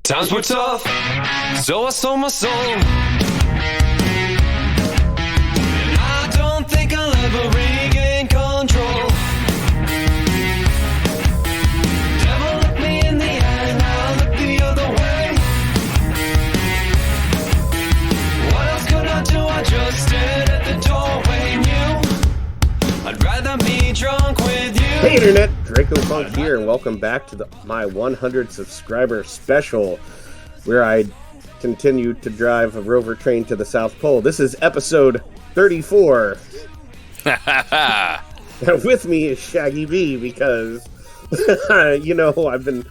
Times were tough, so I sold my soul. And I don't think I'll ever regain control. Devil looked me in the eye, now I look the other way. What else could I do? I just stared at the doorway, knew I'd rather be drunk with you. Hey Internet, Dracofunk here, and welcome back to my 100 subscriber special, where I continue to drive a Rover train to the South Pole. This is episode 34. And with me is ShaggyB, because, I've been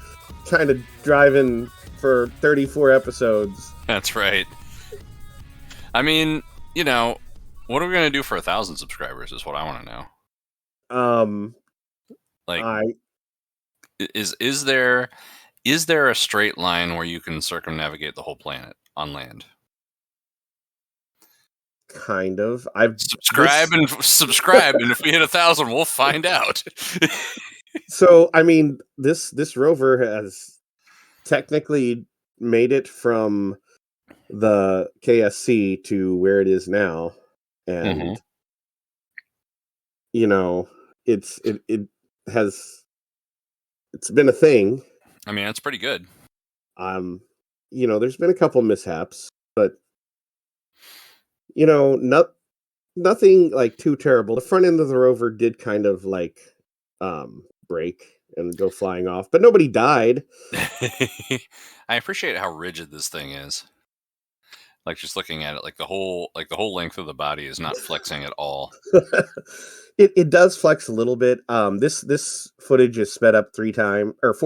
kind of driving for 34 episodes. That's right. I mean, what are we going to do for 1,000 subscribers is what I want to know. Is there a straight line where you can circumnavigate the whole planet on land? Kind of. Subscribe, and if we hit 1,000, we'll find out. So, I mean, this rover has technically made it from the KSC to where it is now, and it's been a thing. I mean, it's pretty good. There's been a couple mishaps, but nothing like too terrible. The front end of the rover did kind of like break and go flying off, but nobody died. I appreciate how rigid this thing is. Like, just looking at it, like the whole length of the body is not flexing at all. It does flex a little bit. This footage is sped up 4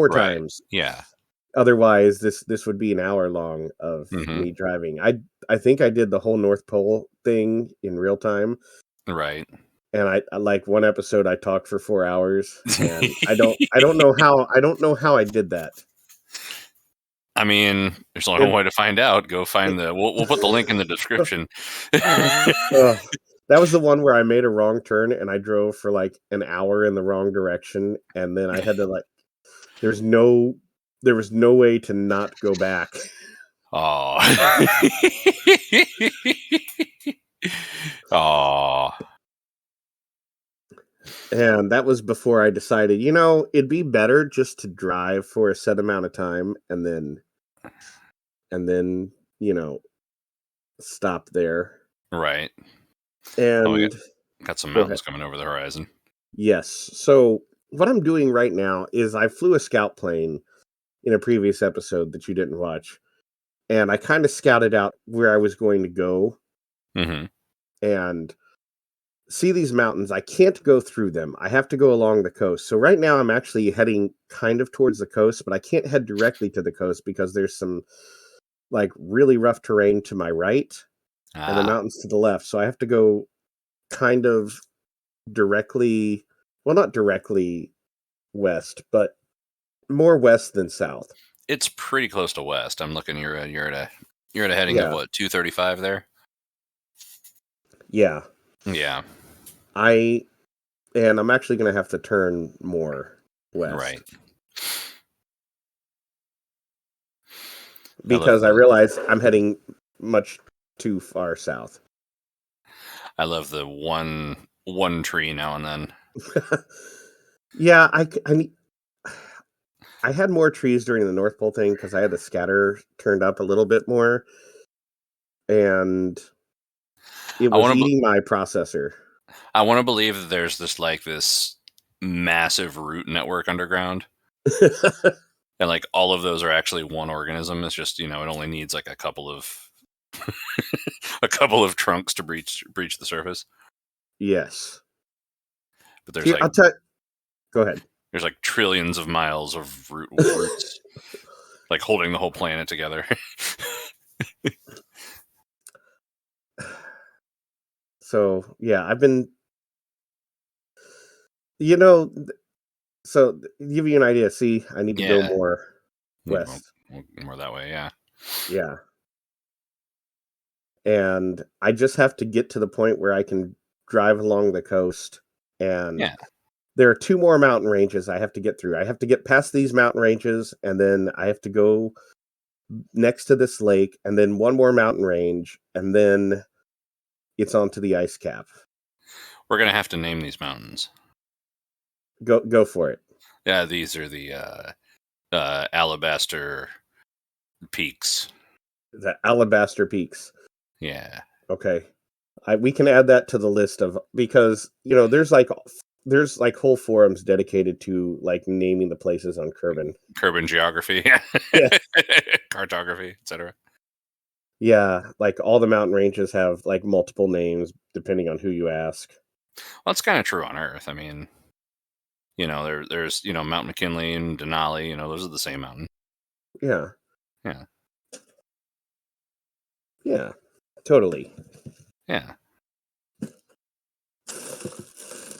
times. Yeah. Otherwise, this would be an hour long of me driving. I think I did the whole North Pole thing in real time. Right. And I like one episode I talked for 4 hours, and I don't know how I did that. I mean, there's only one way to find out. Go find we'll put the link in the description. That was the one where I made a wrong turn and I drove for like an hour in the wrong direction, and then I had to there was no way to not go back. Oh. Oh. And that was before I decided, it'd be better just to drive for a set amount of time and then stop there. Right. And we got some mountains coming over the horizon. Yes. So what I'm doing right now is I flew a scout plane in a previous episode that you didn't watch. And I kind of scouted out where I was going to go. Mm-hmm. And see these mountains. I can't go through them. I have to go along the coast. So right now I'm actually heading kind of towards the coast, but I can't head directly to the coast because there's some like really rough terrain to my right and the mountains to the left. So I have to go kind of directly, well, not directly west, but more west than south. It's pretty close to west. I'm looking. You're at a heading of what, 235 there? Yeah. Yeah. I'm actually going to have to turn more west. Right. Because I realize I'm heading much too far south. I love the one tree now and then. Yeah, I had more trees during the North Pole thing because I had the scatter turned up a little bit more, and it was eating my processor. I want to believe that there's this massive root network underground. And like all of those are actually one organism. It's just, it only needs like a couple of trunks to breach the surface. Yes. But there's go ahead. There's like trillions of miles of roots like holding the whole planet together. So, yeah, I've been so give you an idea. See, I need to go more west. More that way, yeah. Yeah. And I just have to get to the point where I can drive along the coast, and there are 2 more mountain ranges I have to get through. I have to get past these mountain ranges, and then I have to go next to this lake, and then one more mountain range, and then it's onto the ice cap. We're gonna have to name these mountains. Go for it. Yeah, these are the Alabaster Peaks. The Alabaster Peaks. Yeah. Okay. We can add that to the list of, because there's like whole forums dedicated to like naming the places on Kerbin. Kerbin geography, Yeah. Cartography, etc. Yeah, like all the mountain ranges have like multiple names depending on who you ask. Well, it's kind of true on Earth. I mean, there's Mount McKinley and Denali. Those are the same mountain. Yeah. Yeah. Yeah. Totally. Yeah.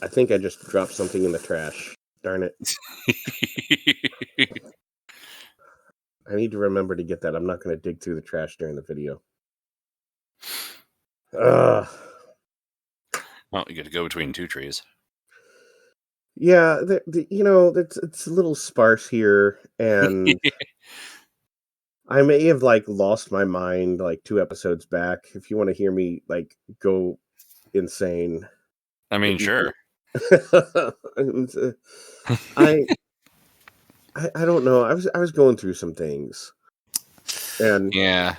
I think I just dropped something in the trash. Darn it. I need to remember to get that. I'm not going to dig through the trash during the video. Well, you got to go between two trees. Yeah, it's a little sparse here, and I may have like lost my mind like 2 episodes back. If you want to hear me like go insane, I mean, sure. I don't know. I was going through some things, and yeah.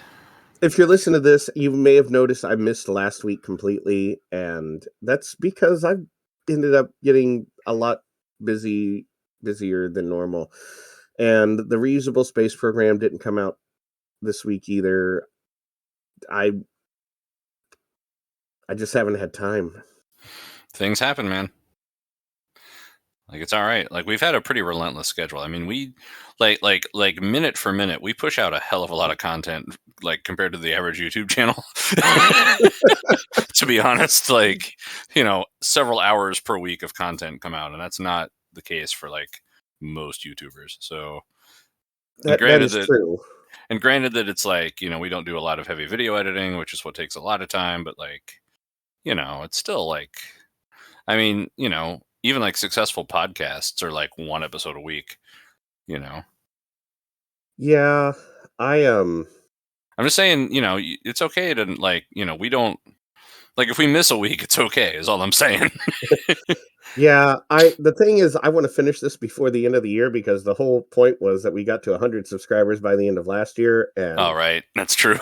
If you're listening to this, you may have noticed I missed last week completely, and that's because I ended up getting a lot busier than normal, and the reusable space program didn't come out this week either. I just haven't had time. Things happen, man. Like, it's all right. Like, we've had a pretty relentless schedule. I mean, we like minute for minute, we push out a hell of a lot of content, like compared to the average YouTube channel. To be honest, like, several hours per week of content come out, and that's not the case for like most YouTubers. So That is true. And granted that it's like, we don't do a lot of heavy video editing, which is what takes a lot of time, but like, it's still like, I mean, even like successful podcasts are like 1 episode a week, Yeah, I'm just saying, it's okay to like, we don't like, if we miss a week, it's okay, is all I'm saying. Yeah, the thing is, I want to finish this before the end of the year, because the whole point was that we got to 100 subscribers by the end of last year. And all right, that's true.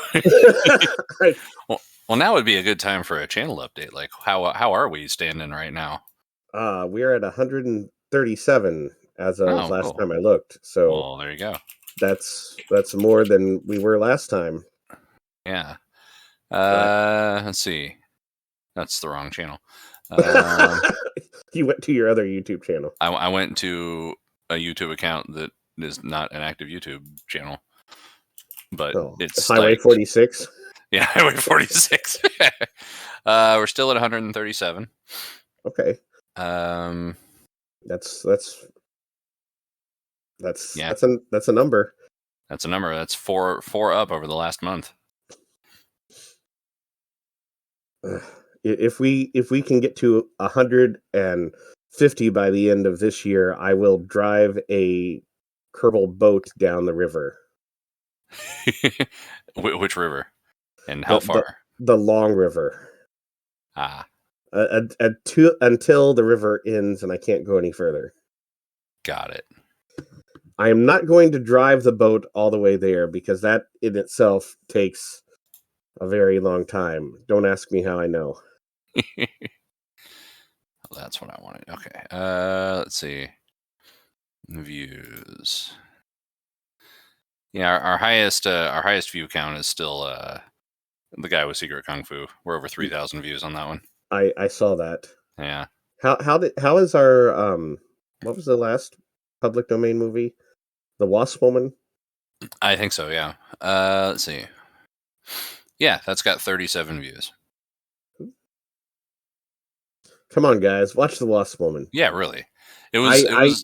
Well, now would be a good time for a channel update. Like, how are we standing right now? We're at 137 as of last cool. time I looked. So, well, there you go. That's more than we were last time. Yeah. Let's see. That's the wrong channel. You went to your other YouTube channel. I went to a YouTube account that is not an active YouTube channel, but it's Highway 46. Yeah, Highway 46. We're still at 137. Okay. That's a number. That's a number. That's four up over the last month. If we can get to 150 by the end of this year, I will drive a Kerbal boat down the river. Which river? And how far? The Long River. Until the river ends and I can't go any further. Got it. I am not going to drive the boat all the way there, because that in itself takes a very long time. Don't ask me how I know. Well, that's what I wanted. Okay. Let's see. Views. Yeah, our highest view count is still the guy with Secret Kung Fu. We're over 3,000 views on that one. I saw that. Yeah. How is our what was the last public domain movie? The Wasp Woman? I think so, yeah. Let's see. Yeah, that's got 37 views. Come on, guys, watch The Wasp Woman. Yeah, really. Can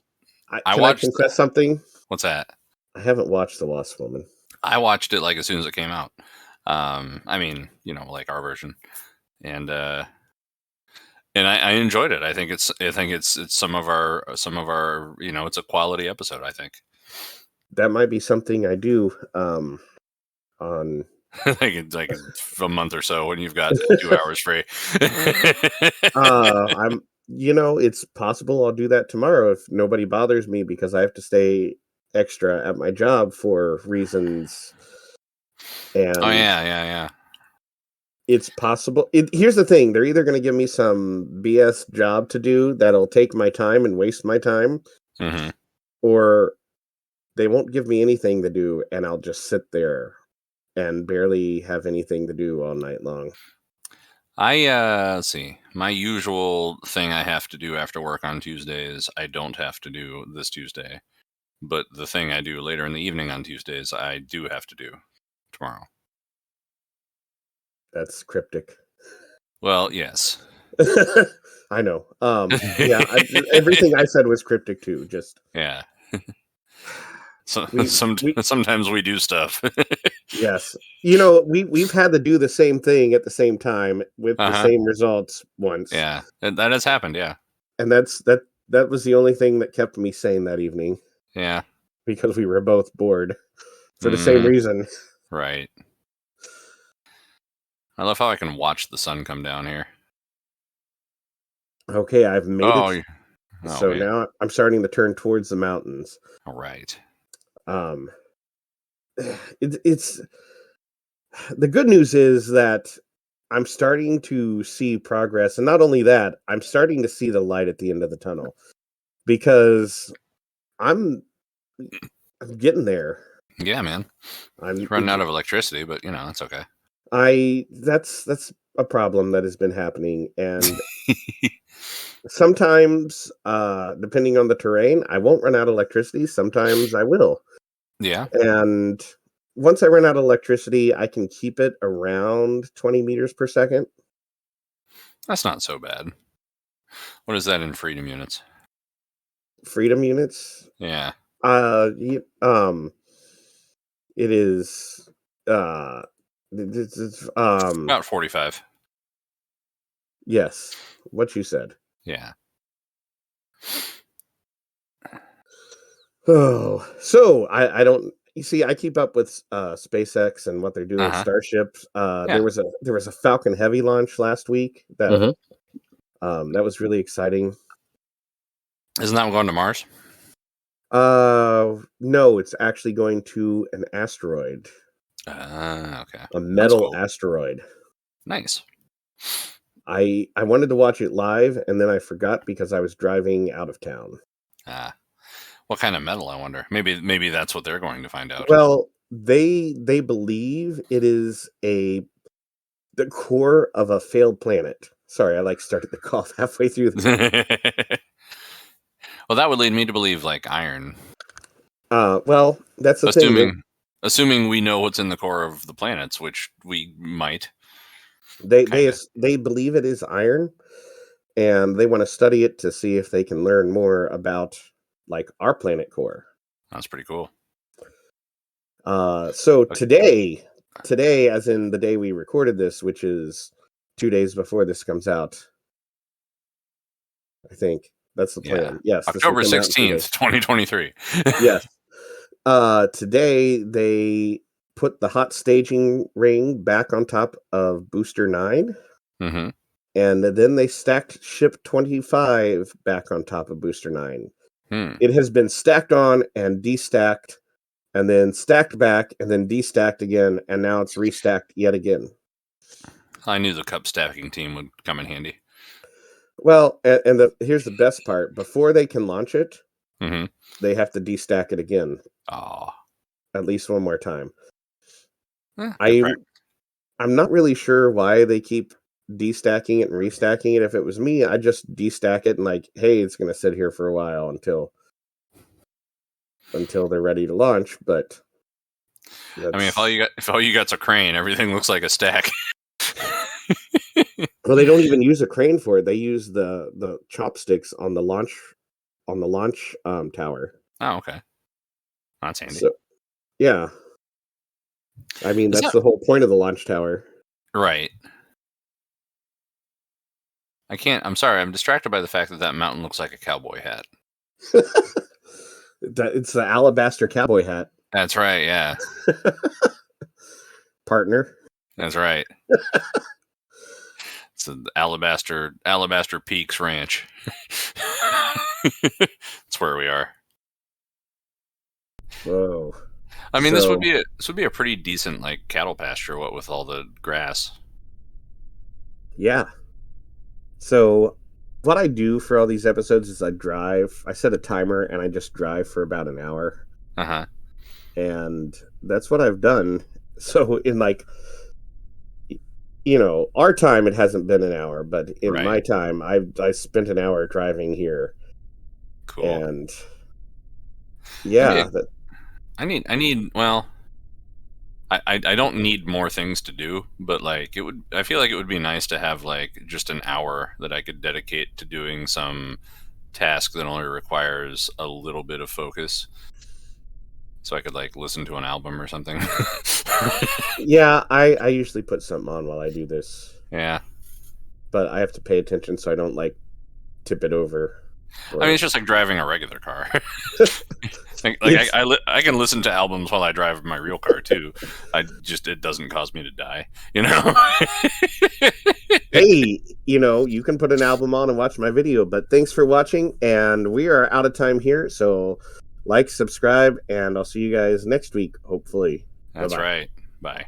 I confess something? What's that? I haven't watched The Wasp Woman. I watched it like as soon as it came out. I mean, like our version, and I enjoyed it. I think it's some of our it's a quality episode, I think. That might be something I do on like a month or so when you've got 2 hours free. I'm it's possible I'll do that tomorrow if nobody bothers me because I have to stay extra at my job for reasons. And Oh yeah. it's possible. Here's the thing. They're either going to give me some BS job to do that'll take my time and waste my time, Mm-hmm. or they won't give me anything to do and I'll just sit there and barely have anything to do all night long. Let's see. My usual thing I have to do after work on Tuesdays, I don't have to do this Tuesday. But the thing I do later in the evening on Tuesdays, I do have to do tomorrow. That's cryptic. Well, yes. I know. Yeah, everything I said was cryptic too. Just yeah. So we, sometimes we do stuff. yes, we've had to do the same thing at the same time with the same results once. Yeah, that has happened. Yeah, and that was the only thing that kept me sane that evening. Yeah, because we were both bored for the same reason. Right. I love how I can watch the sun come down here. Okay, I've made it. So man. now I'm starting to turn towards the mountains. All right. It's the good news is that I'm starting to see progress, and not only that, I'm starting to see the light at the end of the tunnel because I'm getting there. Yeah, man. I'm running out of electricity, but that's okay. That's a problem that has been happening, and sometimes, depending on the terrain, I won't run out of electricity. Sometimes I will. Yeah. And once I run out of electricity, I can keep it around 20 meters per second. That's not so bad. What is that in freedom units? Freedom units? Yeah. It is it's about 45. Yes, what you said. Yeah. Oh, so I don't. You see, I keep up with SpaceX and what they're doing with Starships. There was a Falcon Heavy launch last week that that was really exciting. Isn't that one going to Mars? No, it's actually going to an asteroid. Okay. A metal asteroid. Nice. I wanted to watch it live, and then I forgot because I was driving out of town. What kind of metal, I wonder? Maybe that's what they're going to find out. Well, they believe it is the core of a failed planet. Sorry, I started the cough halfway through this. Well, that would lead me to believe iron. Well, that's the thing. Assuming we know what's in the core of the planets, which we might. They believe it is iron, and they want to study it to see if they can learn more about our planet core. That's pretty cool. So today, as in the day we recorded this, which is 2 days before this comes out, I think that's the plan. Yeah. Yes, October 16th, 2023. Yes. Today they put the hot staging ring back on top of Booster 9. Mm-hmm. And then they stacked Ship 25 back on top of Booster 9. It has been stacked on and destacked, and then stacked back, and then destacked again, and now it's restacked yet again. I knew the cup stacking team would come in handy. Well, and here's the best part. Before they can launch it, they have to destack it again. At least one more time. I'm not really sure why they keep destacking it and restacking it. If it was me, I'd just destack it and hey, it's going to sit here for a while until they're ready to launch. But I mean, if all you got's a crane, everything looks like a stack. Well, they don't even use a crane for it. They use the chopsticks on the launch tower. Oh, okay. That's handy. So, yeah. I mean, that's the whole point of the launch tower. Right. I'm sorry, I'm distracted by the fact that mountain looks like a cowboy hat. It's the alabaster cowboy hat, That's right. Yeah, partner. that's right. It's the Alabaster Peaks Ranch. That's where we are. Whoa. I mean, this would be a pretty decent like cattle pasture. What with all the grass. Yeah. So what I do for all these episodes is I set a timer and I just drive for about an hour. Uh-huh. And that's what I've done. So in like, our time, it hasn't been an hour, but in Right. my time, I spent an hour driving here. Cool. And yeah, I don't need more things to do, but like I feel like it would be nice to have like just an hour that I could dedicate to doing some task that only requires a little bit of focus. So I could like listen to an album or something. yeah, I usually put something on while I do this. Yeah. But I have to pay attention so I don't like tip it over. I mean, it's just like driving a regular car. I can listen to albums while I drive my real car too. It doesn't cause me to die, Hey, you can put an album on and watch my video, but thanks for watching, and we are out of time here, so like, subscribe, and I'll see you guys next week, hopefully. That's Bye-bye. right. Bye.